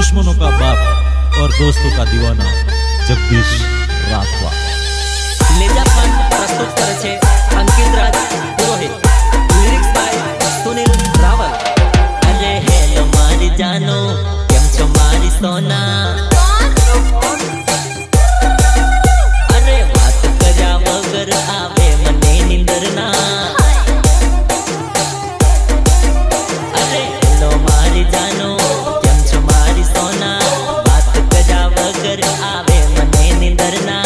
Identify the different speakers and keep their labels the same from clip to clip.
Speaker 1: दुश्मनों का बाप और दोस्तों का दीवाना जगदीश राठवा।
Speaker 2: लेजापन प्रस्तुत करे छे अंकित राज पुरोहित, लिरिक्स बाय सुनील रावल। अरे हेलो मारी जानो केम छो मारी सोना, अरे बात कर्या वगर आवे मने निंदर ना। अरे हेलो मारी जानो केम छो मारी सोना, बात कर्या वगर आवे मने निंदर ना।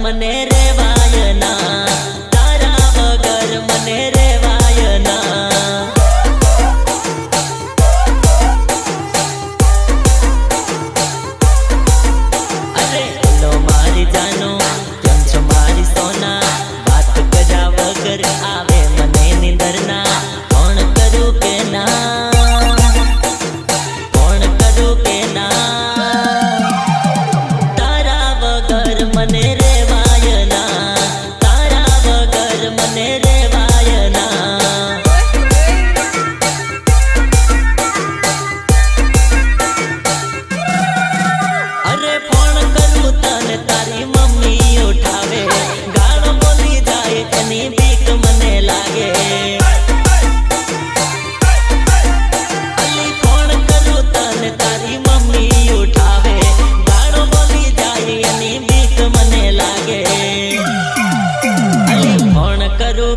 Speaker 2: मने रे वायना, तारा वगर मने रे वायना। अरे हेलो मारी जानो केम छो मारी सोना, बात कर्या वगर आवे मने निंदर ना। कोण करू के ना, कोण करू के ना, तारा वगर मने रे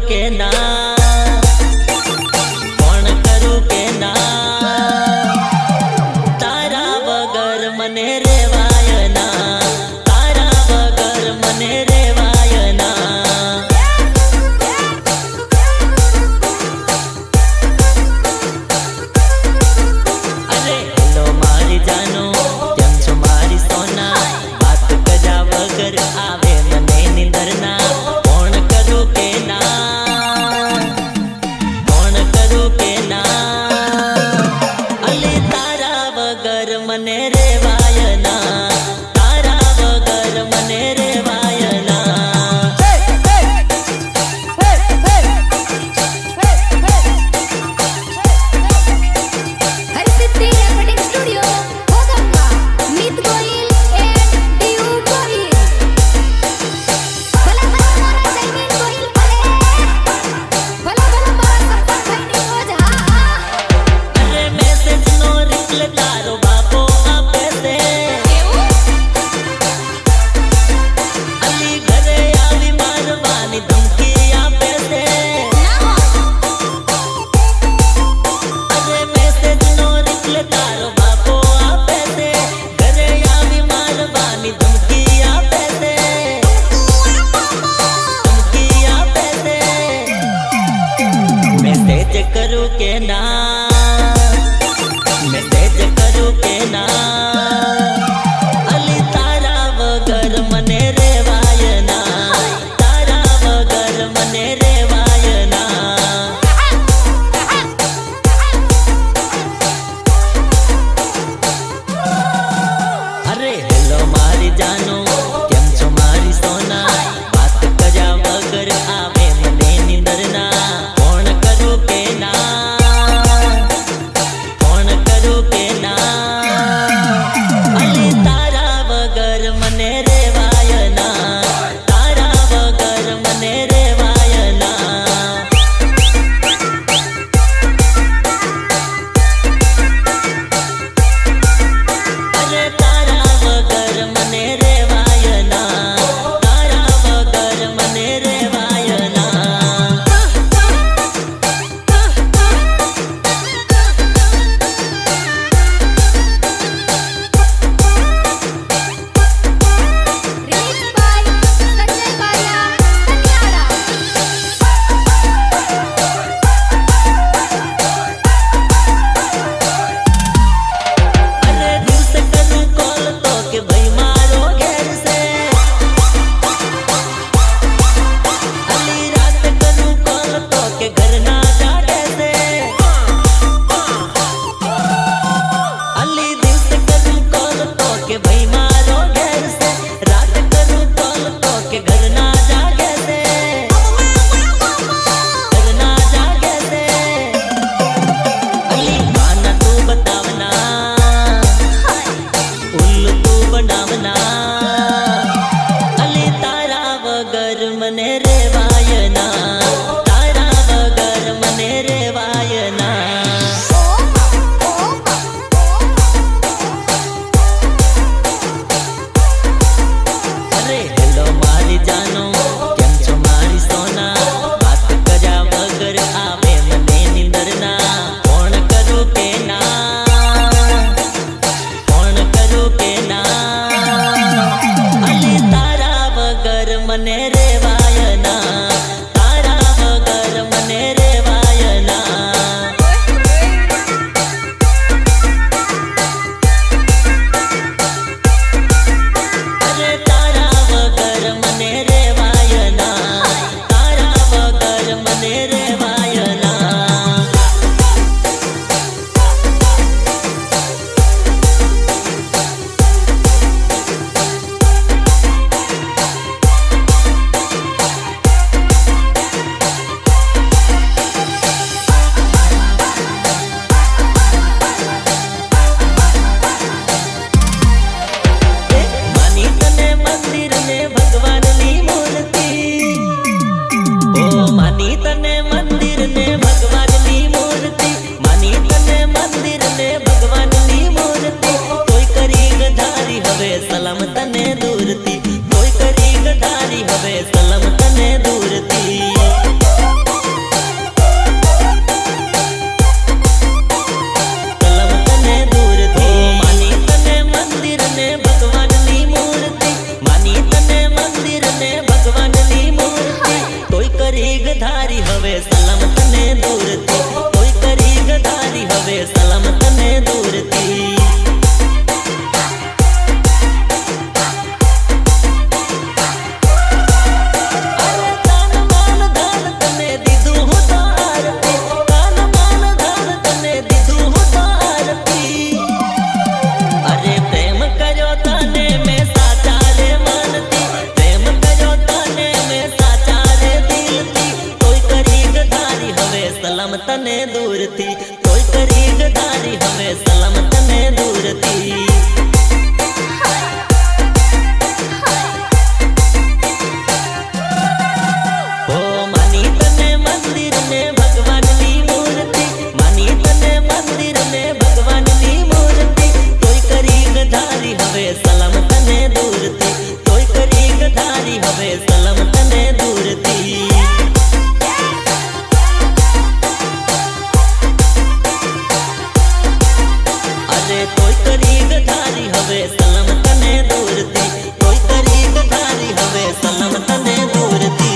Speaker 2: के ना, कौन करू के ना, तारा वगर मने रे वायना, तारा वगर मने रे वायना। अरे हेलो मारी जानो केम छो मारी सोना, बात कर्या वगर आवे मने निंदर ना। कौन करू के ना, मने रे वायना, तारा वगर मने रे वायना।
Speaker 3: हरसिद्धि रिकॉर्डिंग स्टूडियो होगंगा, मीत गोहिल एंड डीयू गोहिल। भला भला मारा जैमीन गोहिल भले, भला भला मारा सप्पा खैनी हो जा।
Speaker 2: अरे मैसेज नो रिप्लाई तारो बापो आपे सलाम तने दूर थी। सलाम तने दूर थी कोई करी गदारी हमें सलाम तने दूर थी। ओ मानी तने मंदिर ने भगवान नी मूर्ति, मानी तने मंदिर ने भगवान नी मूर्ति, कोई करी गदारी हमें सलाम तने दूर थी, कोई करी गदारी हमें सलाम तने दूर थी। कोई करी गदारी हवे सलाम तने दूर थी, कोई करी गदारी हवे सलाम तने दूर थी।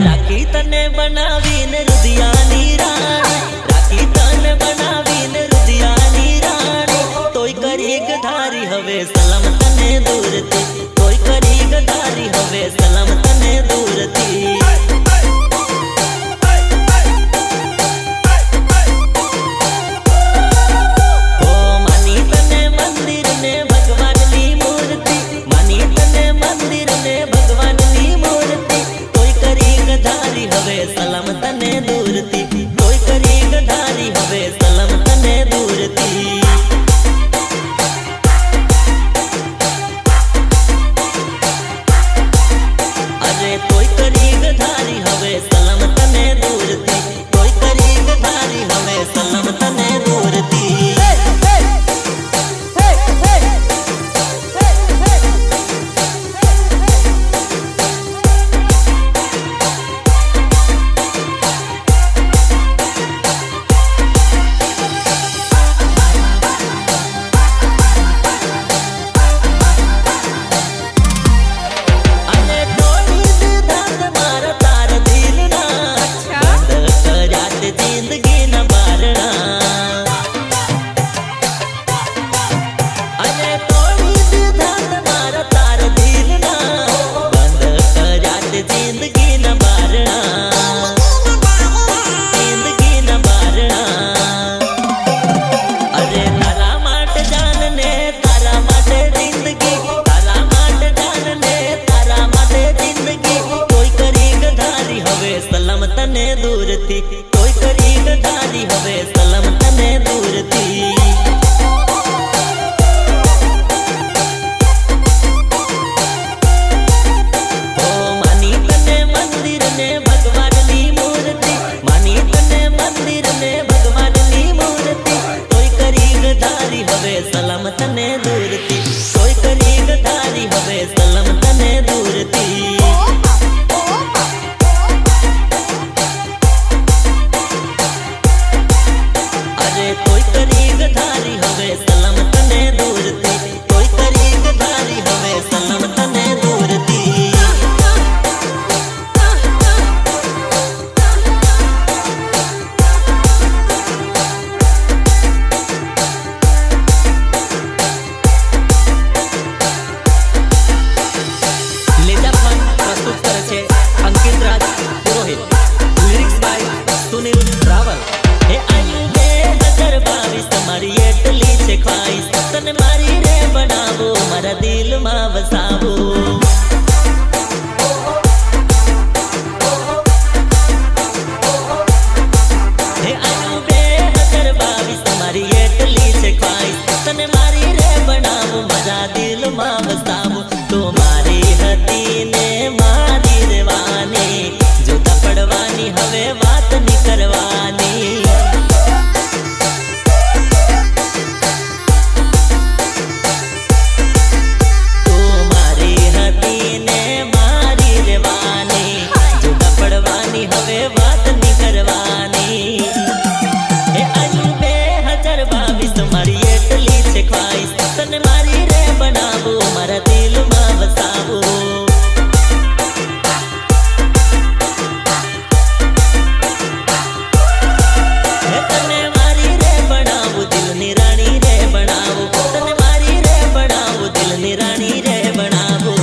Speaker 2: राखी तने बनावीन रुदियानी रानी, राखी तने बनावीन रुदियानी रानी, तोय करी गदारी हवे सलाम तने दूर थी, तोय करी गदारी हवे सलाम तने दूर थी। ओ मानी तने मंदिर ने भगवान नी मूर्ति, मानी तने मंदिर ने भगवान नी मूर्ति, गदारी हवे सलाम तने दूर थी, कोई करी गदारी हवे सलाम तने दूर थी। अरे कोई करी गदारी हवे सलाम तने दूर थी, कोई करी गदारी हवे सलाम तने दूर थी। सलाम तने दूर थी, कोई करी गदारी हवे सलाम तने दूर थी। ओ मानी तने मंदिर ने भगवान नी मूर्ति, मानी तने मंदिर ने भगवान नी मूर्ति, कोई करी गदारी हवे सलाम तने दूर थी, कोई करी गदारी हवे सलाम तने दूर थी। कोई करी गदारी हवे सलाम तने दूर थी, कोई करी गदारी हवे सलाम तने दूर थी। लेजा फन प्रस्तुत करे छे अंकित राज पुरोहित, लिरिक्स बाय सुनील रावल। हे आयु 2022 તમારી એટલી છે ખ્વાઈશ, તને મારી રે બનાવો મારા દિલમાં વસાવો। हे आयु 2022 તમારી એટલી છે ખ્વાઈશ તને મારી રે બનાવું મારા દિલમાં વસાવું તો મારી હતી ને મારી રહેવાની જુદા પડવાની હવે વાત ની કરવાની હવે વાત ની કરવાની એ આજુ 2022 મારી એટલી છે ખ્વાઈશ તને મારી રે બનાવું મારા દિલમાં વસાવું તને મારી રે બનાવું દિલની રાણી રે બનાવું તને મારી રે બનાવું દિલની રાણી રે બનાવું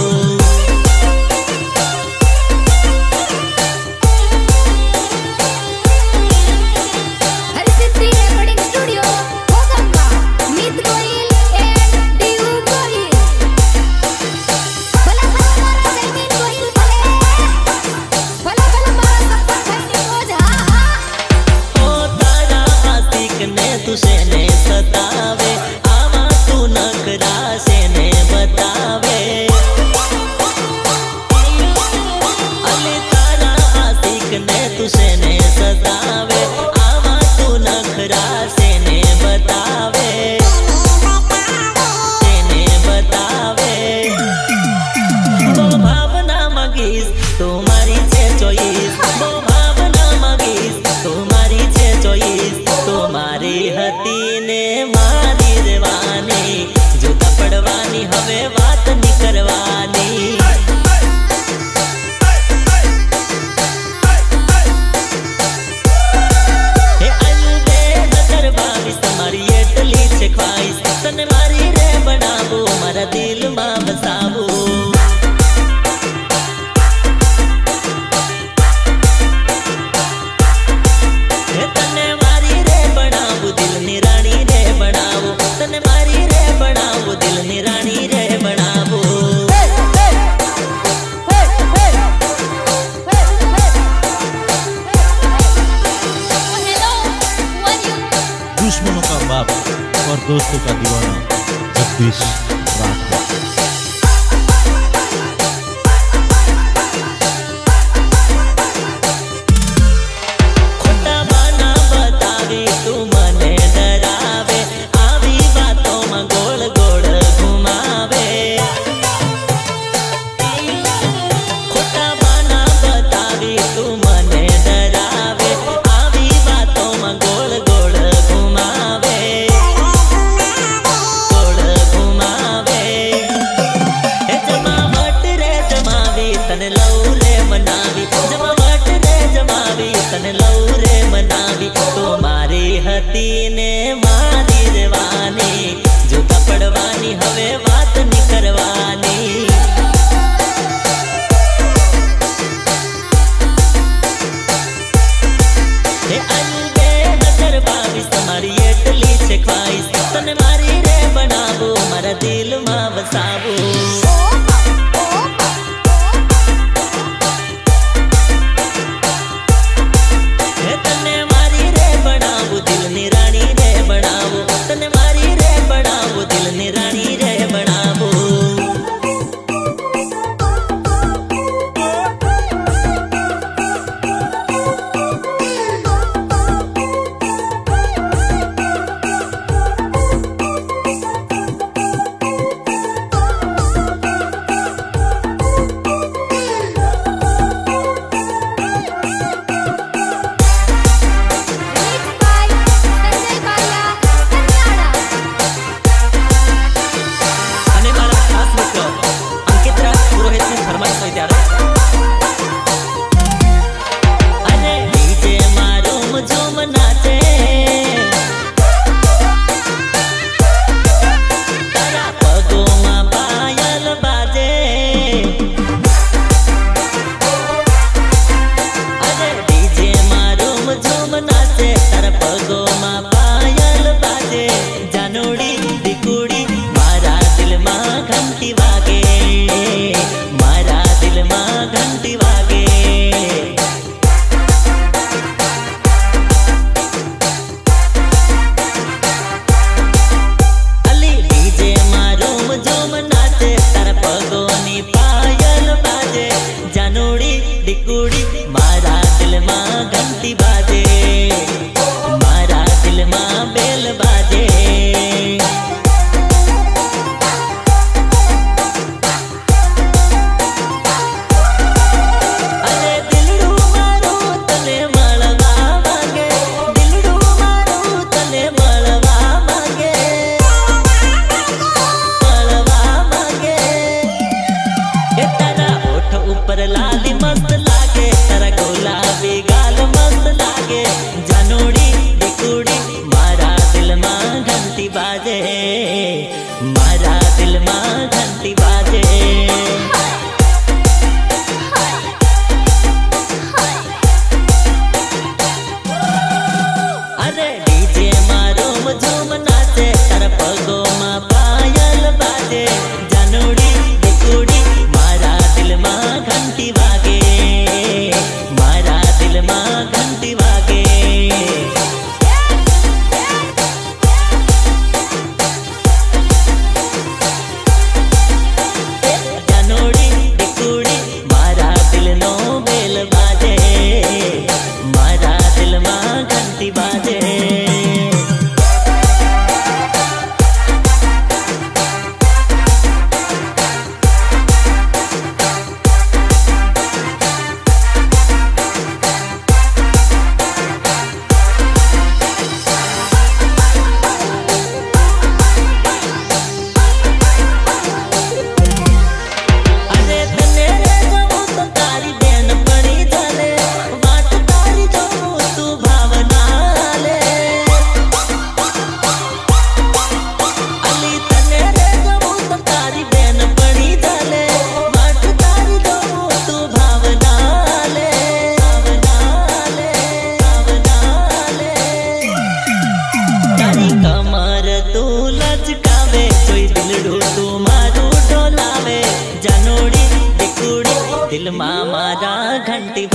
Speaker 2: तुझे सतावे आवा तू नखरा से ने बतावे अले तारा आशिक ने तुझे ने सतावे आवा तू नखरा से ने बतावे वो भावना मांगीस तुम्हारी छे चॉइस वो भावना मांगीस तुम्हारी छे चॉइस तुम्हारी હતી ને મારી રહેવાની જુદા પડવાની હવે વાત ની કરવાની હે આજુ 2022 મારી એટલી છે ખ્વાઈશ તને મારી રે બનાવું મારા દિલમાં વસાવું તને મારી રે બનાવું દિલની રાણી રે બનાવું તને મારી રે બનાવું દિલની રાણી રે બનાવું
Speaker 1: दुश्मनों का बाप और दोस्तों का दीवाना जगदीश राठौर।
Speaker 2: ઘુમાવે मारा दिल में घंटी बाजे। अरे डीजे मारो झूम नाचे तार पगो में पायल बाजे। जानोड़ी दिकुड़ी मारा दिल में घंटी वागे, मारा दिल में घंटी वागे। जानोड़ी दिकुड़ी मारा दिल नो बेल बाजे, मारा दिल में घंटी बाजे। कमर तू लचकावे कोई दिलड़ू तू मारू डोलावे। जानोड़ी दिकुड़ी दिल मा मारा घंटी